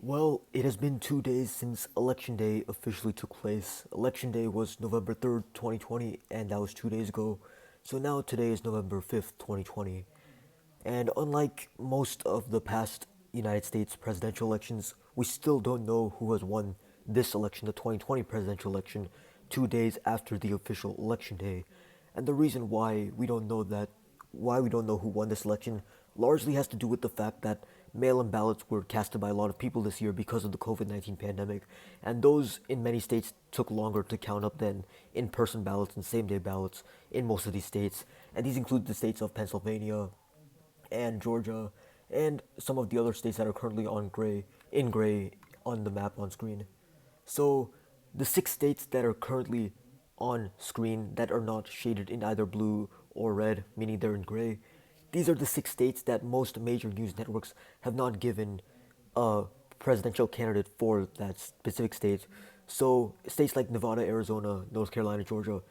Well, it has been 2 days since Election Day officially took place. Election Day was November 3rd, 2020, and that was 2 days ago. So now today is November 5th, 2020. And unlike most of the past United States presidential elections, we still don't know who has won this election, the 2020 presidential election, 2 days after the official election day. And the reason why we don't know who won this election, largely has to do with the fact that mail in ballots were casted by a lot of people this year because of the COVID 19 pandemic, and those in many states took longer to count up than in person ballots and same day ballots in most of these states. And these include the states of Pennsylvania, and Georgia, and some of the other states that are currently in gray on the map on screen. So the 6 states that are currently on screen that are not shaded in either blue or red, meaning they're in gray, these are the 6 states that most major news networks have not given a presidential candidate for that specific state. So states like Nevada, Arizona, North Carolina, Georgia,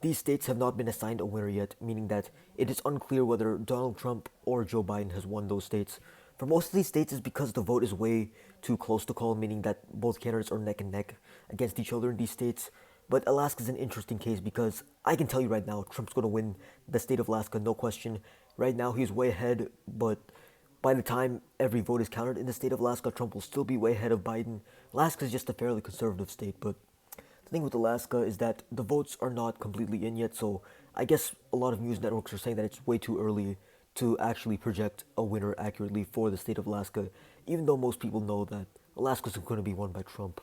these states have not been assigned a winner yet, meaning that it is unclear whether Donald Trump or Joe Biden has won those states. For most of these states, it's because the vote is way too close to call, meaning that both candidates are neck and neck against each other in these states. But Alaska is an interesting case because I can tell you right now, Trump's going to win the state of Alaska, no question. Right now, he's way ahead, but by the time every vote is counted in the state of Alaska, Trump will still be way ahead of Biden. Alaska is just a fairly conservative state, but the thing with Alaska is that the votes are not completely in yet, so I guess a lot of news networks are saying that it's way too early to actually project a winner accurately for the state of Alaska, even though most people know that Alaska's going to be won by Trump.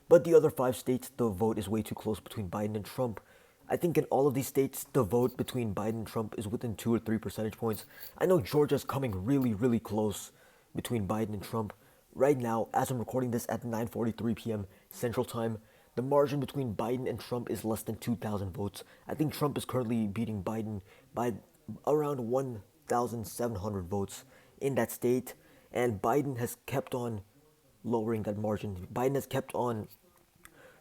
But the other 5 states, the vote is way too close between Biden and Trump. I think in all of these states, the vote between Biden and Trump is within 2 or 3 percentage points. I know Georgia's coming really, really close between Biden and Trump. Right now, as I'm recording this at 9:43 p.m. Central Time, the margin between Biden and Trump is less than 2,000 votes. I think Trump is currently beating Biden by around 1,700 votes in that state, and Biden has kept on lowering that margin. Biden has kept on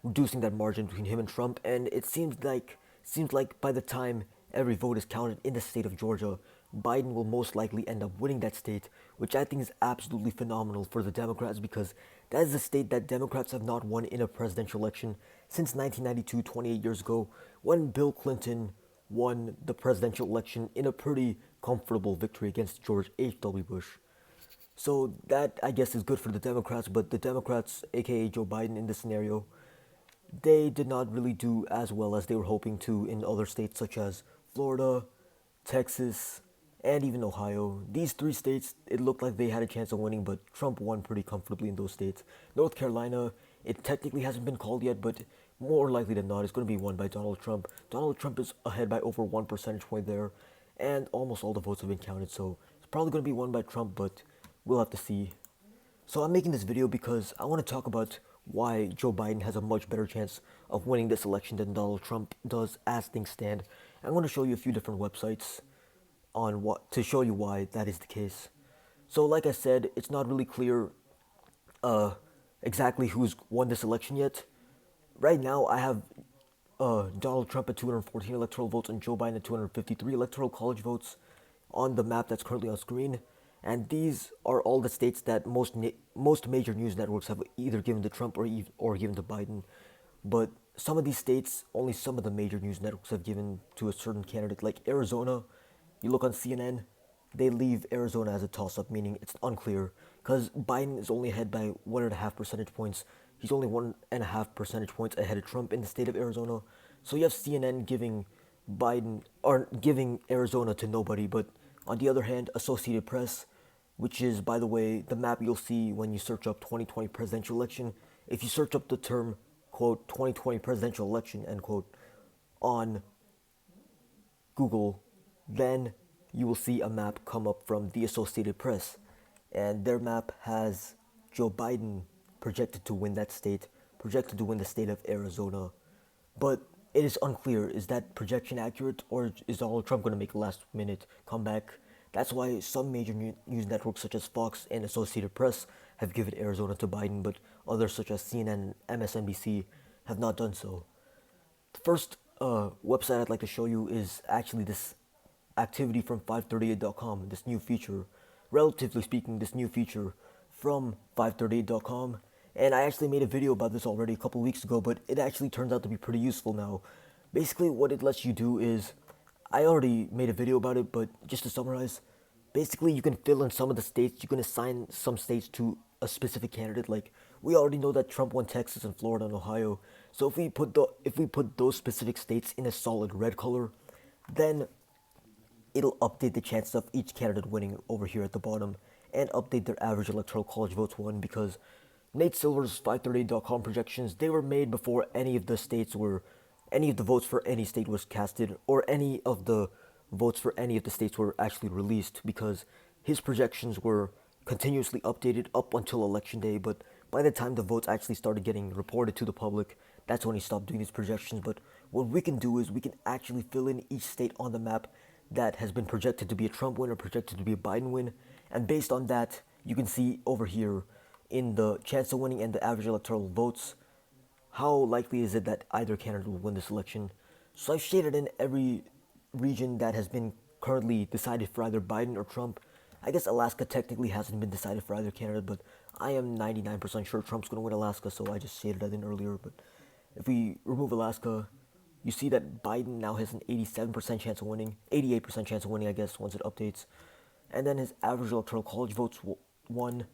reducing that margin between him and Trump, and it seems like by the time every vote is counted in the state of Georgia, Biden will most likely end up winning that state, which I think is absolutely phenomenal for the Democrats because that is a state that Democrats have not won in a presidential election since 1992, 28 years ago, when Bill Clinton won the presidential election in a pretty comfortable victory against George H.W. Bush. So that I guess is good for the Democrats, but the Democrats, aka Joe Biden in this scenario, they did not really do as well as they were hoping to in other states such as Florida, Texas, and even Ohio. These 3 states, it looked like they had a chance of winning, but Trump won pretty comfortably in those states. North Carolina, it technically hasn't been called yet, but more likely than not, it's going to be won by Donald Trump. Donald Trump is ahead by over 1 percentage point there, and almost all the votes have been counted, so it's probably going to be won by Trump, but we'll have to see. So I'm making this video because I want to talk about why Joe Biden has a much better chance of winning this election than Donald Trump does as things stand. I'm going to show you a few different websites on what to show you why that is the case. So like I said, it's not really clear uh, exactly who's won this election yet. Right now, I have Donald Trump at 214 electoral votes and Joe Biden at 253 electoral college votes on the map that's currently on screen. And these are all the states that most major news networks have either given to Trump or given to Biden. But some of these states, only some of the major news networks have given to a certain candidate. Like Arizona, you look on CNN, they leave Arizona as a toss-up, meaning it's unclear because Biden is only ahead by 1.5 percentage points. He's only 1.5 percentage points ahead of Trump in the state of Arizona. So you have CNN giving Arizona to nobody, but on the other hand, Associated Press, which is, by the way, the map you'll see when you search up 2020 presidential election. If you search up the term, quote, 2020 presidential election, end quote, on Google, then you will see a map come up from the Associated Press. And their map has Joe Biden projected to win that state, projected to win the state of Arizona. But it is unclear, is that projection accurate or is Donald Trump going to make a last minute comeback? That's why some major news networks such as Fox and Associated Press have given Arizona to Biden, but others such as CNN and MSNBC have not done so. The first website I'd like to show you is actually this activity from 538.com, this new feature. Relatively speaking, this new feature from 538.com, and I actually made a video about this already a couple weeks ago, but it actually turns out to be pretty useful now. Basically, what it lets you do is, I already made a video about it, but just to summarize, basically you can fill in some of the states, you can assign some states to a specific candidate. Like, we already know that Trump won Texas and Florida and Ohio, so if we put those specific states in a solid red color, then it'll update the chances of each candidate winning over here at the bottom and update their average electoral college votes won, because Nate Silver's 538.com projections, they were made before any of the votes for any state was casted, or any of the votes for any of the states were actually released, because his projections were continuously updated up until election day. But by the time the votes actually started getting reported to the public, that's when he stopped doing these projections. But what we can do is we can actually fill in each state on the map that has been projected to be a Trump win or projected to be a Biden win, and based on that, you can see over here in the chance of winning and the average electoral votes, how likely is it that either candidate will win this election. So I've shaded in every region that has been currently decided for either Biden or Trump. I guess Alaska technically hasn't been decided for either candidate, but I am 99% sure Trump's going to win Alaska, so I just shaded that in earlier. But if we remove Alaska, you see that Biden now has an 87% chance of winning, 88% chance of winning, I guess, once it updates. And then his average electoral college votes won,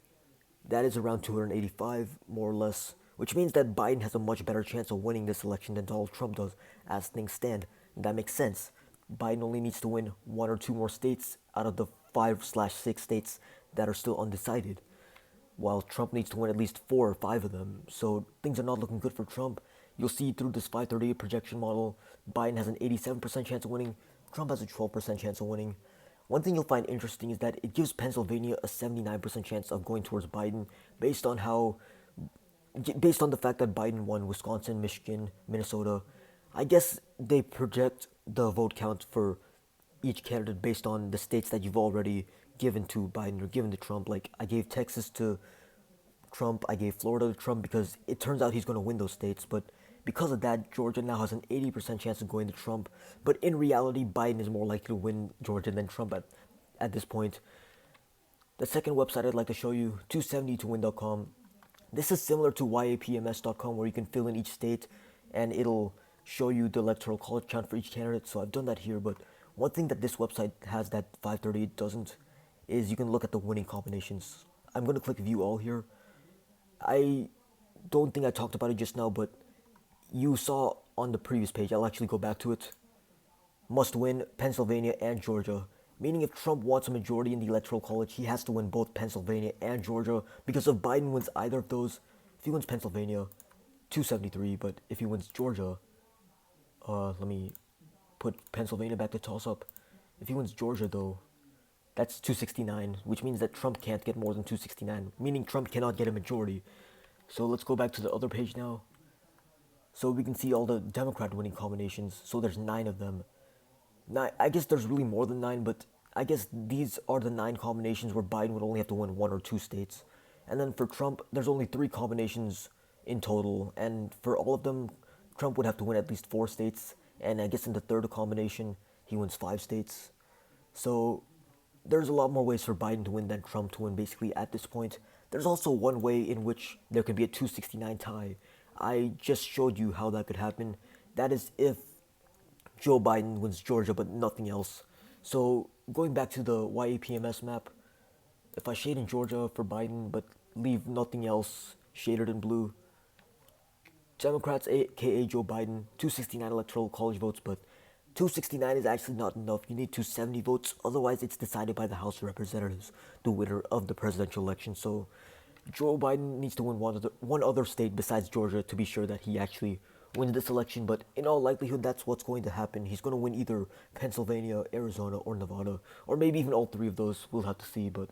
that is around 285, more or less, which means that Biden has a much better chance of winning this election than Donald Trump does, as things stand. And that makes sense. Biden only needs to win one or two more states out of the 5/6 states that are still undecided, while Trump needs to win at least 4 or 5 of them. So things are not looking good for Trump. You'll see through this 538 projection model, Biden has an 87% chance of winning, Trump has a 12% chance of winning. One thing you'll find interesting is that it gives Pennsylvania a 79% chance of going towards Biden based on the fact that Biden won Wisconsin, Michigan, Minnesota. I guess they project the vote count for each candidate based on the states that you've already given to Biden or given to Trump. Like, I gave Texas to Trump, I gave Florida to Trump because it turns out he's going to win those states. But because of that, Georgia now has an 80% chance of going to Trump. But in reality, Biden is more likely to win Georgia than Trump at this point. The second website I'd like to show you, 270towin.com. This is similar to yapms.com, where you can fill in each state and it'll show you the electoral college count for each candidate. So I've done that here, but one thing that this website has that 538 doesn't is you can look at the winning combinations. I'm going to click view all here. I don't think I talked about it just now, but you saw on the previous page, I'll actually go back to it. Must win Pennsylvania and Georgia. Meaning if Trump wants a majority in the electoral college, he has to win both Pennsylvania and Georgia, because if Biden wins either of those, if he wins Pennsylvania, 273, but if he wins Georgia, let me put Pennsylvania back to toss up. If he wins Georgia though, that's 269, which means that Trump can't get more than 269, meaning Trump cannot get a majority. So let's go back to the other page now. So we can see all the Democrat winning combinations. So there's 9 of them. Now, I guess there's really more than 9, but I guess these are the 9 combinations where Biden would only have to win 1 or 2 states. And then for Trump, there's only 3 combinations in total. And for all of them, Trump would have to win at least 4 states. And I guess in the third combination, he wins 5 states. So there's a lot more ways for Biden to win than Trump to win, basically, at this point. There's also one way in which there could be a 269 tie. I just showed you how that could happen. That is if Joe Biden wins Georgia, but nothing else. So going back to the YAPMS map, if I shade in Georgia for Biden, but leave nothing else shaded in blue, Democrats, aka Joe Biden, 269 electoral college votes, but 269 is actually not enough. You need 270 votes, otherwise it's decided by the House of Representatives, the winner of the presidential election. So Joe Biden needs to win one other state besides Georgia to be sure that he actually wins this election, but in all likelihood, that's what's going to happen. He's going to win either Pennsylvania, Arizona, or Nevada, or maybe even all 3 of those. We'll have to see, but